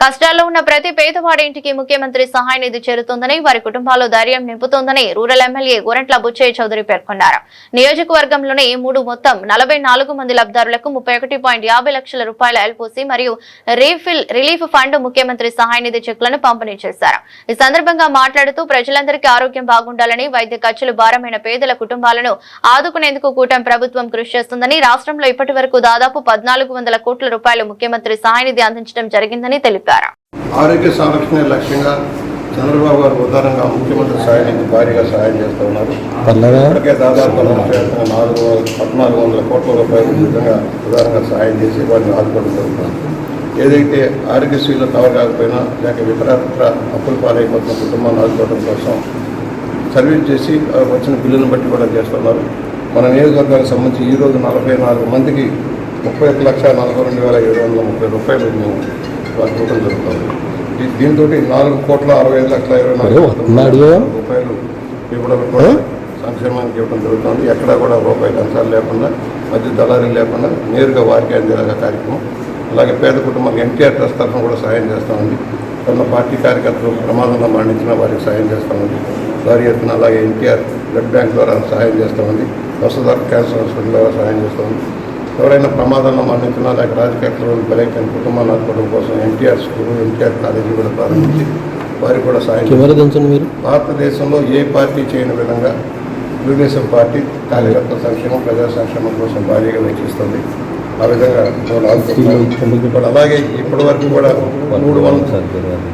కష్టాల్లో ఉన్న ప్రతి పేదవాడి ఇంటికి ముఖ్యమంత్రి సహాయ నిధి చేరుతుందని, వారి కుటుంబాల్లో ధైర్యం నింపుతోందని రూరల్ ఎమ్మెల్యే గోరంట్ల బుచ్చయ్య చౌదరి పేర్కొన్నారు. నియోజకవర్గంలోని మొత్తం 44 మంది లబ్ధిదారులకు 31.50 లక్షల రూపాయల ఎల్ఓసి మరియు రిలీఫ్ ఫండ్ ముఖ్యమంత్రి సహాయ నిధి చెక్లను పంపిణీ చేశారు. ఈ సందర్భంగా మాట్లాడుతూ ప్రజలందరికీ ఆరోగ్యం బాగుండాలని, వైద్య ఖర్చులు భారమైన పేదల కుటుంబాలను ఆదుకునేందుకు కూటమి ప్రభుత్వం కృషి చేస్తుందని, రాష్ట్రంలో ఇప్పటి వరకు దాదాపు 1400 కోట్ల రూపాయలు ముఖ్యమంత్రి సహాయ నిధి అందించడం జరిగిందని తెలిపారు. ఆరోగ్య సంరక్షణ లక్ష్యంగా చంద్రబాబు గారు ఉదారంగా ముఖ్యమంత్రి సహాయ నిధి భారీగా సహాయం చేస్తూ ఉన్నారు. ఇప్పటికే దాదాపు 1400 కోట్ల రూపాయలు విధంగా ఉదారంగా సహాయం చేసి వారిని ఆదుకోవడం జరుగుతుంది. ఏదైతే ఆరోగ్యశ్రీలో కవర్ కాకపోయినా లేక ఇతరత్ర అప్పుల పాలైపోతున్న కుటుంబాన్ని ఆదుకోవడం కోసం సర్వీస్ చేసి వచ్చిన బిల్లును బట్టి కూడా చేస్తున్నారు. మన నియోజకవర్గానికి సంబంధించి ఈరోజు 44 మందికి 31,42,730 రూపాయలు మేము వారికి ఇవ్వడం జరుగుతుంది. దీంతో 4,65,20,20,000 రూపాయలు ఇవ్వడం కూడా సంక్షేమానికి ఇవ్వడం జరుగుతుంది. ఎక్కడా కూడా రూపాయి లంచాలు లేకుండా, మధ్య దళారీలు లేకుండా నేరుగా వారికి అందేలాగా కార్యక్రమం. అలాగే పేద కుటుంబాలకు ఎన్టీఆర్ ట్రస్ట్ తరఫున కూడా సహాయం చేస్తామండి. కొన్న పార్టీ కార్యకర్తలు ప్రమాదంలో మరణించిన వారికి సహాయం చేస్తామండి. భారీ ఎత్తున అలాగే ఎన్టీఆర్ బ్లడ్ బ్యాంక్ ద్వారా సహాయం చేస్తామండి. వసతుదారు క్యాన్సర్ హాస్పిటల్ ద్వారా సహాయం చేస్తామండి. ఎవరైనా ప్రమాదంలో మరణించినా లేక రాజకీయ బలైన కుటుంబాన్ని ఆదుకోవడం కోసం ఎన్టీఆర్ స్కూలు, ఎన్టీఆర్ కాలేజీ కూడా ప్రారంభించి వారికి కూడా సహాయం చేస్తారు. భారతదేశంలో ఏ పార్టీ చేయని విధంగా తెలుగుదేశం పార్టీ కార్యకర్తల సంక్షేమం, ప్రజా సంక్షేమం కోసం భారీగా వెచ్చిస్తుంది. ఆ విధంగా ఇప్పుడు అలాగే ఇప్పటి వరకు కూడా 300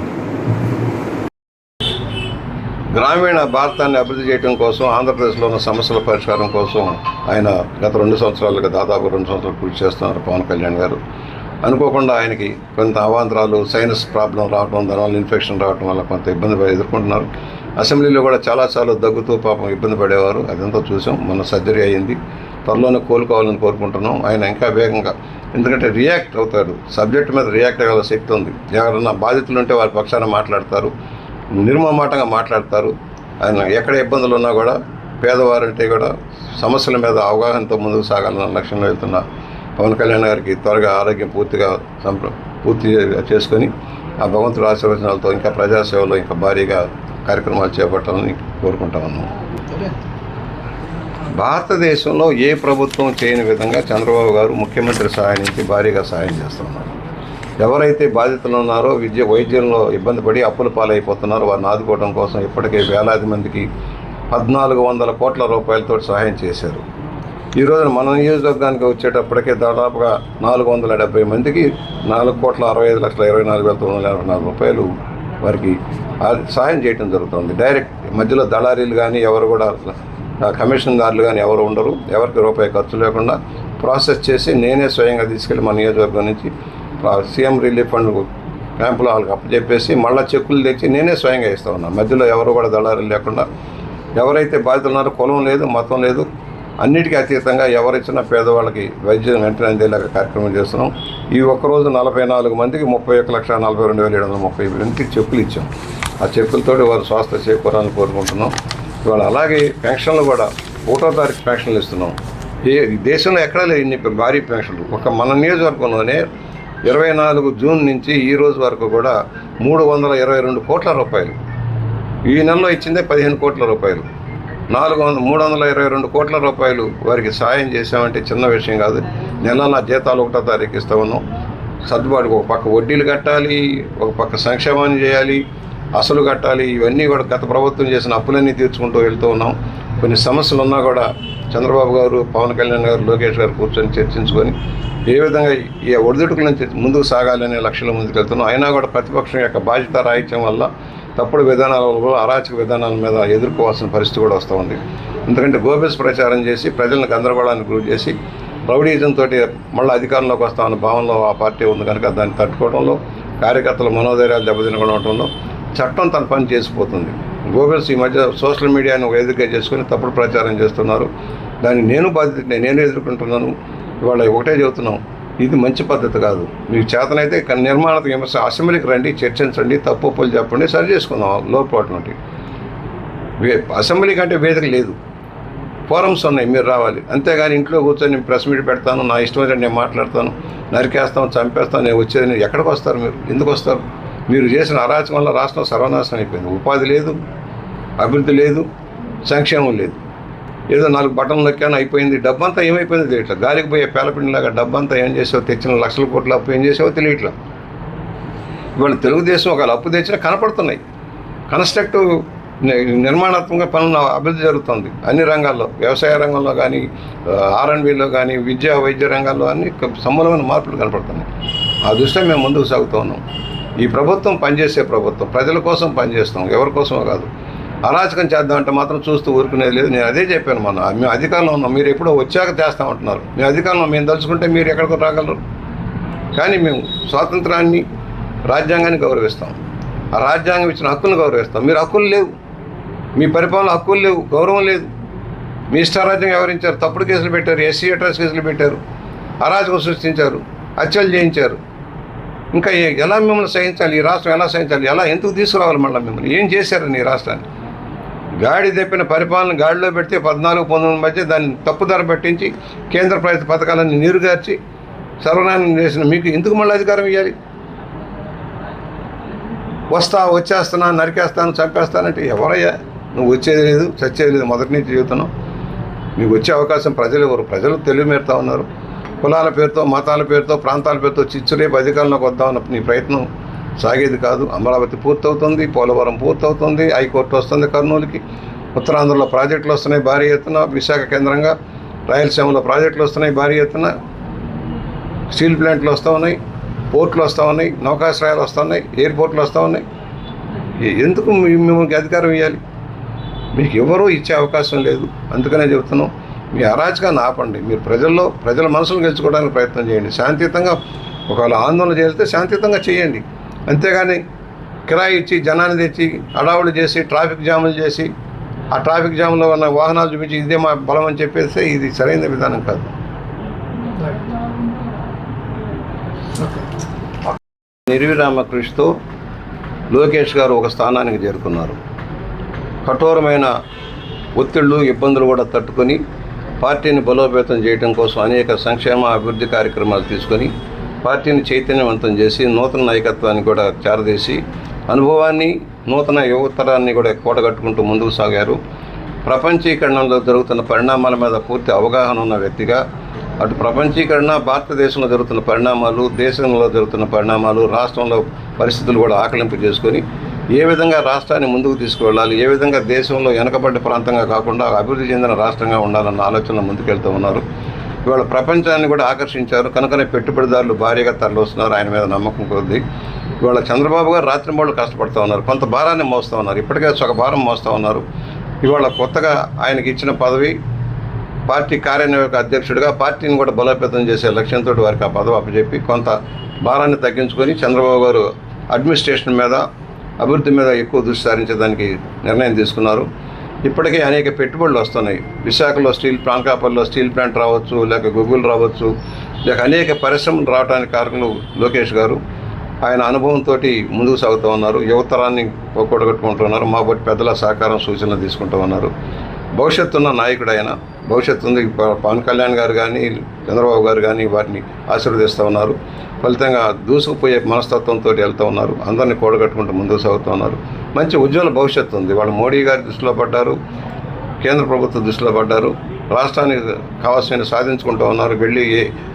గ్రామీణ భారతాన్ని అభివృద్ధి చేయడం కోసం, ఆంధ్రప్రదేశ్లో ఉన్న సమస్యల పరిష్కారం కోసం ఆయన గత 2 సంవత్సరాలుగా దాదాపు 2 సంవత్సరాలు కృషి చేస్తున్నారు పవన్ కళ్యాణ్ గారు. అనుకోకుండా ఆయనకి కొంత అవాంతరాలు, సైనస్ ప్రాబ్లం రావడం, దానివల్ల ఇన్ఫెక్షన్ రావడం వల్ల కొంత ఇబ్బంది ఎదుర్కొంటున్నారు. అసెంబ్లీలో కూడా చాలాసార్లు దగ్గుతూ పాపం ఇబ్బంది పడేవారు. అదంతా చూసాం. మన సర్జరీ అయ్యింది. త్వరలోనే కోలుకోవాలని కోరుకుంటున్నాం. ఆయన ఇంకా వేగంగా, ఎందుకంటే రియాక్ట్ అవుతాడు, సబ్జెక్ట్ మీద రియాక్ట్ అయ్యే శక్తి ఉంది. ఎవరన్నా బాధితులు ఉంటే వారి పక్షాన మాట్లాడతారు, నిర్మమాటంగా మాట్లాడతారు. ఆయన ఎక్కడ ఇబ్బందులు ఉన్నా కూడా పేదవారంటే కూడా సమస్యల మీద అవగాహనతో ముందుకు సాగాలన్న లక్ష్యంలో వెళ్తున్న పవన్ కళ్యాణ్ గారికి త్వరగా ఆరోగ్యం పూర్తి చేసుకొని ఆ భగవంతుడి ఆశీర్వచనాలతో ఇంకా ప్రజాసేవలో ఇంకా భారీగా కార్యక్రమాలు చేపట్టాలని కోరుకుంటా ఉన్నాం. భారతదేశంలో ఏ ప్రభుత్వం చేయని విధంగా చంద్రబాబు గారు ముఖ్యమంత్రి సహాయం నుంచి భారీగా సహాయం చేస్తున్నారు. ఎవరైతే బాధితులు ఉన్నారో వైద్యంలో ఇబ్బంది పడి అప్పుల పాలైపోతున్నారో వారిని ఆదుకోవడం కోసం ఇప్పటికే వేలాది మందికి 1400 కోట్ల రూపాయలతో సహాయం చేశారు. ఈరోజు మన నియోజకవర్గానికి వచ్చేటప్పటికే దాదాపుగా 470 మందికి 4,65,24,924 రూపాయలు వారికి సహాయం చేయడం జరుగుతుంది. డైరెక్ట్ మధ్యలో దళారీలు కానీ ఎవరు కూడా కమిషన్దారులు కానీ ఎవరు ఉండరు. ఎవరికి రూపాయి ఖర్చు లేకుండా ప్రాసెస్ చేసి నేనే స్వయంగా తీసుకెళ్ళి మన నియోజకవర్గం నుంచి సీఎం రిలీఫ్ ఫండ్ క్యాంపులో వాళ్ళకి అప్పచెప్పేసి మళ్ళీ చెక్కులు తెచ్చి నేనే స్వయంగా ఇస్తూ ఉన్నాను. మధ్యలో ఎవరు కూడా దళారీలు లేకుండా ఎవరైతే బాధితులు ఉన్నారో కులం లేదు, మతం లేదు, అన్నిటికీ అతీతంగా ఎవరిచ్చినా పేదవాళ్ళకి వైద్యం వెంటనే అందేలాగా కార్యక్రమం చేస్తున్నాం. ఈ ఒక్కరోజు 44 మందికి 31,42,730 మందికి చెక్కులు ఇచ్చాం. ఆ చెక్కులతో వారు స్వాస్థ చేకూరాలని కోరుకుంటున్నాం. ఇవాళ అలాగే పెన్షన్లు కూడా 1వ తారీఖు పెన్షన్లు ఇస్తున్నాం. దేశంలో ఎక్కడా లేదు ఇన్ని భారీ పెన్షన్లు. ఒక మన నియోజకవర్గంలోనే 24 జూన్ నుంచి ఈ రోజు వరకు కూడా 322 కోట్ల రూపాయలు, ఈ నెలలో ఇచ్చిందే 15 కోట్ల రూపాయలు, 322 కోట్ల రూపాయలు వారికి సాయం చేసామంటే చిన్న విషయం కాదు. నెల జీతాలు 1వ తారీఖు ఇస్తూ ఉన్నాం. సర్దుబాటుకు ఒక పక్క వడ్డీలు కట్టాలి, ఒక పక్క సంక్షేమాన్ని చేయాలి, అసలు కట్టాలి. ఇవన్నీ కూడా గత ప్రభుత్వం చేసిన అప్పులన్నీ తీర్చుకుంటూ వెళ్తూ ఉన్నాం. కొన్ని సమస్యలు ఉన్నా కూడా చంద్రబాబు గారు, పవన్ కళ్యాణ్ గారు, లోకేష్ గారు కూర్చొని చర్చించుకొని ఏ విధంగా ఈ ఒడిదుడుకుల నుంచి ముందుకు సాగాలనే లక్ష్యంలో ముందుకు వెళ్తున్నాం. అయినా కూడా ప్రతిపక్షం యొక్క బాధ్యత రాహిత్యం వల్ల తప్పుడు విధానాల వల్ల అరాచక విధానాల మీద ఎదుర్కోవాల్సిన పరిస్థితి కూడా వస్తూ ఉంది. ఎందుకంటే గోబెల్స్ ప్రచారం చేసి ప్రజలను గందరగోళానికి గురి చేసి రౌడీజంతో మళ్ళీ అధికారంలోకి వస్తామన్న భావనలో ఆ పార్టీ ఉంది కనుక దాన్ని తట్టుకోవడంలో, కార్యకర్తల మనోధైర్యాలు దెబ్బతినడంలో చట్టం తన పని చేసిపోతుంది. గోబెల్స్ ఈ మధ్య సోషల్ మీడియాను వేదికగా చేసుకుని తప్పుడు ప్రచారం చేస్తున్నారు. దాన్ని నేను ఎదుర్కొంటున్నాను. ఇవాళ ఒకటే చెబుతున్నాం, ఇది మంచి పద్ధతి కాదు. మీకు చేతనైతే నిర్మాణాత్మక విమర్శ అసెంబ్లీకి రండి, చర్చించండి, తప్పు ఒప్పులు చెప్పండి, సరి చేసుకుందాం లోటుపాటు నుండి. అసెంబ్లీ కంటే వేదిక లేదు, ఫోరమ్స్ ఉన్నాయి, మీరు రావాలి. అంతేగాని ఇంట్లో కూర్చొని ప్రెస్ మీట్ పెడతాను, నా ఇష్టం నేను మాట్లాడతాను, నరికేస్తాం, చంపేస్తాం, నేను వచ్చేది నేను ఎక్కడికి వస్తారు? మీరు ఎందుకు వస్తారు? మీరు చేసిన అరాచకం వల్ల రాష్ట్రం సర్వనాశనం అయిపోయింది. ఉపాధి లేదు, అభివృద్ధి లేదు, సంక్షేమం లేదు. ఏదో 4 బటన్లు నొక్కాను అయిపోయింది. డబ్బంతా ఏమైపోయింది తెలియట్లా. గాలికి పోయే పేలపిండిలాగా డబ్బంతా ఏం చేసావు? తెచ్చిన లక్షల కోట్ల అప్పు ఏం చేసావో తెలియట్లా. ఇవాళ తెలుగుదేశం ఒకవేళ అప్పు తెచ్చినా కనపడుతున్నాయి. కన్స్ట్రక్టివ్ నిర్మాణాత్మకంగా పనులు అభివృద్ధి జరుగుతుంది అన్ని రంగాల్లో. వ్యవసాయ రంగంలో కానీ, R&Bలో కానీ, విద్యా వైద్య రంగాల్లో అన్ని సమూలమైన మార్పులు కనపడుతున్నాయి. ఆ దృష్ట్యా మేము ముందుకు సాగుతూ ఉన్నాం. ఈ ప్రభుత్వం పనిచేసే ప్రభుత్వం, ప్రజల కోసం పనిచేస్తాం, ఎవరి కోసమో కాదు. అరాచకం చేద్దామంటే మాత్రం చూస్తూ ఊరుకునేది లేదు. నేను అదే చెప్పాను మొన్న. మేము అధికారంలో ఉన్నాం, మీరు ఎప్పుడో వచ్చాక చేస్తామంటున్నారు. మేము అధికారంలో మేము తలుచుకుంటే మీరు ఎక్కడికో రాగలరు. కానీ మేము స్వాతంత్రాన్ని, రాజ్యాంగాన్ని గౌరవిస్తాం. ఆ రాజ్యాంగం ఇచ్చిన హక్కులను గౌరవిస్తాం. మీరు హక్కులు లేవు, మీ పరిపాలన హక్కులు లేవు, గౌరవం లేదు. మీ ఇష్టారాజ్యం వ్యవహరించారు, తప్పుడు కేసులు పెట్టారు, SC అట్రాస్ కేసులు పెట్టారు, అరాచకం సృష్టించారు, హత్యలు చేయించారు. ఇంకా ఎలా మిమ్మల్ని సహించాలి? ఈ రాష్ట్రం ఎలా సహించాలి? ఎలా ఎందుకు తీసుకురావాలి? మళ్ళీ మిమ్మల్ని ఏం చేశారని ఈ రాష్ట్రాన్ని? గాడి తెప్పిన పరిపాలన గాడిలో పెడితే 14-19 మధ్య దాన్ని తప్పుదార పట్టించి కేంద్ర ప్రభుత్వ పథకాలన్నీ నీరుగార్చి సర్వనాశనం చేసిన మీకు ఎందుకు మళ్ళీ అధికారం ఇవ్వాలి? వచ్చేస్తున్నా, నరికేస్తాను, చంపేస్తానంటే ఎవరయ్యా? నువ్వు వచ్చేది లేదు, చచ్చేది లేదు. మొదటి నుంచి చెబుతున్నావు. మీకు వచ్చే అవకాశం ప్రజలు ఎవరు? ప్రజలు తెలివి మేరుతా ఉన్నారు. కులాల పేరుతో, మతాల పేరుతో, ప్రాంతాల పేరుతో చిచ్చురేపు అధికారంలోకి వద్దామన్న నీ ప్రయత్నం సాగేది కాదు. అమరావతి పూర్తవుతుంది, పోలవరం పూర్తవుతుంది, హైకోర్టు వస్తుంది కర్నూలుకి, ఉత్తరాంధ్రలో ప్రాజెక్టులు వస్తున్నాయి భారీ ఎత్తున, విశాఖ కేంద్రంగా రాయలసీమలో ప్రాజెక్టులు వస్తున్నాయి భారీ ఎత్తున, స్టీల్ ప్లాంట్లు వస్తూ ఉన్నాయి, పోర్ట్లు వస్తూ ఉన్నాయి, నౌకాశ్రయాలు వస్తూ ఉన్నాయి, ఎయిర్పోర్ట్లు వస్తూ ఉన్నాయి. ఎందుకు మిమ్మల్ని అధికారం ఇవ్వాలి? మీకు ఎవరూ ఇచ్చే అవకాశం లేదు. అందుకనే చెబుతున్నాం, మీ అరాచకాన్ని ఆపండి. మీరు ప్రజల మనసులు గెలుచుకోవడానికి ప్రయత్నం చేయండి. శాంతియుతంగా ఒకవేళ ఆందోళన చేస్తే శాంతియుతంగా చేయండి. అంతేగాని కిరాయి ఇచ్చి జనాన్ని తెచ్చి అడావులు చేసి ట్రాఫిక్ జాములు చేసి ఆ ట్రాఫిక్ జామ్లో ఉన్న వాహనాలు చూపించి ఇదే మా బలం అని చెప్పేస్తే ఇది సరైన విధానం కాదు. నిర్విరామ కృషితో లోకేష్ గారు ఒక స్థానానికి చేరుకున్నారు. కఠోరమైన ఒత్తిళ్లు, ఇబ్బందులు కూడా తట్టుకొని పార్టీని బలోపేతం చేయడం కోసం అనేక సంక్షేమ అభివృద్ధి కార్యక్రమాలు తీసుకొని పార్టీని చైతన్యవంతం చేసి నూతన నాయకత్వాన్ని కూడా చేరదీసి అనుభవాన్ని, నూతన యువతరాన్ని కూడా కూడగట్టుకుంటూ ముందుకు సాగారు. ప్రపంచీకరణలో జరుగుతున్న పరిణామాల మీద పూర్తి అవగాహన ఉన్న వ్యక్తిగా అటు ప్రపంచీకరణ, భారతదేశంలో జరుగుతున్న పరిణామాలు, దేశంలో జరుగుతున్న పరిణామాలు, రాష్ట్రంలో పరిస్థితులు కూడా ఆకలింపు చేసుకొని ఏ విధంగా రాష్ట్రాన్ని ముందుకు తీసుకువెళ్ళాలి, ఏ విధంగా దేశంలో వెనకబడ్డ ప్రాంతంగా కాకుండా అభివృద్ధి చెందిన రాష్ట్రంగా ఉండాలన్న ఆలోచనలో ముందుకెళ్తూ ఉన్నారు. ఇవాళ ప్రపంచాన్ని కూడా ఆకర్షించారు. కనుకనే పెట్టుబడిదారులు భారీగా తరలిస్తున్నారు. ఆయన మీద నమ్మకం కొద్ది. ఇవాళ చంద్రబాబు గారు రాత్రింబళ్ళు కష్టపడుతూ ఉన్నారు, కొంత భారాన్ని మోస్తూ ఉన్నారు. ఇప్పటికే సగ భారం మోస్తూ ఉన్నారు. ఇవాళ కొత్తగా ఆయనకి ఇచ్చిన పదవి పార్టీ కార్యనిర్వాహక అధ్యక్షుడిగా పార్టీని కూడా బలోపేతం చేసే లక్ష్యంతో వారికి ఆ పదవి అప్పచెప్పి కొంత భారాన్ని తగ్గించుకొని చంద్రబాబు గారు అడ్మినిస్ట్రేషన్ మీద, అభివృద్ధి మీద ఎక్కువ దృష్టి సారించడానికి నిర్ణయం తీసుకున్నారు. ఇప్పటికే అనేక పెట్టుబడులు వస్తున్నాయి. విశాఖలో అనకాపల్లిలో స్టీల్ ప్లాంట్ రావచ్చు, లేక గూగుల్ రావచ్చు, లేక అనేక పరిశ్రమలు రావడానికి కారకులు లోకేష్ గారు. ఆయన అనుభవంతో ముందుకు సాగుతూ ఉన్నారు. యువతరాన్ని కూడగట్టుకుంటున్నారు. మా బట్టి పెద్దల సహకారం, సూచనలు తీసుకుంటూ ఉన్నారు. భవిష్యత్తు ఉన్న నాయకుడు ఆయన. భవిష్యత్తు ఉంది. పవన్ కళ్యాణ్ గారు కానీ, చంద్రబాబు గారు కానీ వారిని ఆశీర్వదిస్తూ ఉన్నారు. ఫలితంగా దూసుకుపోయే మనస్తత్వంతో వెళ్తూ ఉన్నారు. అందరినీ కూడగట్టుకుంటూ ముందుకు సాగుతూ ఉన్నారు. మంచి ఉజ్వల భవిష్యత్తు ఉంది. వాళ్ళు మోడీ గారి దృష్టిలో పడ్డారు, కేంద్ర ప్రభుత్వ దృష్టిలో పడ్డారు. రాష్ట్రానికి కావాల్సిన సాధించుకుంటూ ఉన్నారు. వెళ్ళి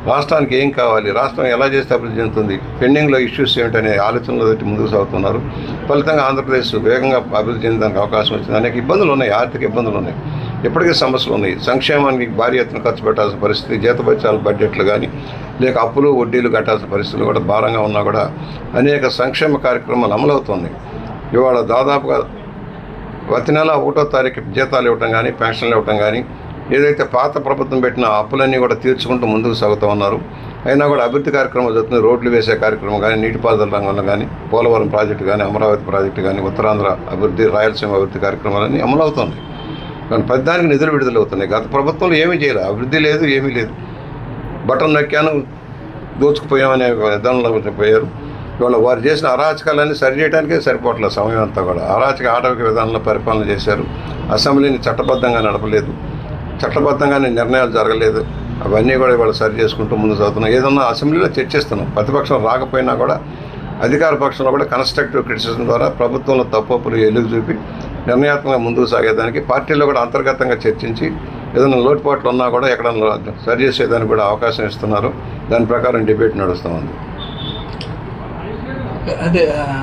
రాష్ట్రానికి ఏం కావాలి, రాష్ట్రం ఎలా చేస్తే అభివృద్ధి చెందుతుంది, పెండింగ్లో ఇష్యూస్ ఏమిటనే ఆలోచనలో పెట్టి ముందుకు సాగుతున్నారు. ఫలితంగా ఆంధ్రప్రదేశ్ వేగంగా అభివృద్ధి చెందడానికి అవకాశం వచ్చింది. అనేక ఇబ్బందులు ఉన్నాయి, ఆర్థిక ఇబ్బందులు ఉన్నాయి, ఇప్పటికీ సమస్యలు ఉన్నాయి. సంక్షేమానికి భారీ ఎత్తున ఖర్చు పెట్టాల్సిన పరిస్థితి, జీతభత్యాల బడ్జెట్లు కానీ, లేక అప్పులు వడ్డీలు కట్టాల్సిన పరిస్థితులు కూడా భారంగా ఉన్నా కూడా అనేక సంక్షేమ కార్యక్రమాలు అమలవుతున్నాయి. ఇవాళ దాదాపుగా ప్రతి నెల 1వ తారీఖు జీతాలు ఇవ్వటం కానీ, పెన్షన్లు ఇవ్వటం కానీ, ఏదైతే పాత ప్రభుత్వం పెట్టిన అప్పులన్నీ కూడా తీర్చుకుంటూ ముందుకు సాగుతూ ఉన్నారు. అయినా కూడా అభివృద్ధి కార్యక్రమాలు జరుగుతుంది. రోడ్లు వేసే కార్యక్రమం కానీ, నీటిపారుదల రంగంలో కానీ, పోలవరం ప్రాజెక్టు కానీ, అమరావతి ప్రాజెక్టు కానీ, ఉత్తరాంధ్ర అభివృద్ధి, రాయలసీమ అభివృద్ధి కార్యక్రమాలన్నీ అమలవుతున్నాయి. కానీ ప్రతిదానికి నిధులు విడుదలవుతున్నాయి. గత ప్రభుత్వంలో ఏమీ చేయలేదు, అభివృద్ధి లేదు, ఏమీ లేదు. బటన్ నొక్కాను దోచుకుపోయామనే విధానంలో పోయారు. ఇవాళ వారు చేసిన అరాచకాలన్నీ సరిచేయడానికే సరిపోవట్లేదు సమయం అంతా కూడా. అరాచక ఆటవిక విధానంలో పరిపాలన చేశారు. అసెంబ్లీని చట్టబద్ధంగా నడపలేదు, చట్టబద్ధంగానే నిర్ణయాలు జరగలేదు. అవన్నీ కూడా ఇవాళ సరి చేసుకుంటూ ముందు చదువుతున్నాం. ఏదన్నా అసెంబ్లీలో చర్చిస్తున్నాం. ప్రతిపక్షం రాకపోయినా కూడా అధికార పక్షంలో కూడా కన్స్ట్రక్టివ్ క్రిటిసిజం ద్వారా ప్రభుత్వంలో తప్పులు ఎలుగు చూపి నిర్ణయాత్మకంగా ముందుకు సాగేదానికి పార్టీలో కూడా అంతర్గతంగా చర్చించి ఏదైనా లోటుపాట్లు ఉన్నా కూడా ఎక్కడన్నా సరి చేసేదానికి కూడా అవకాశం ఇస్తున్నారు. దాని ప్రకారం డిబేట్ నడుస్తూ ఉంది. అదే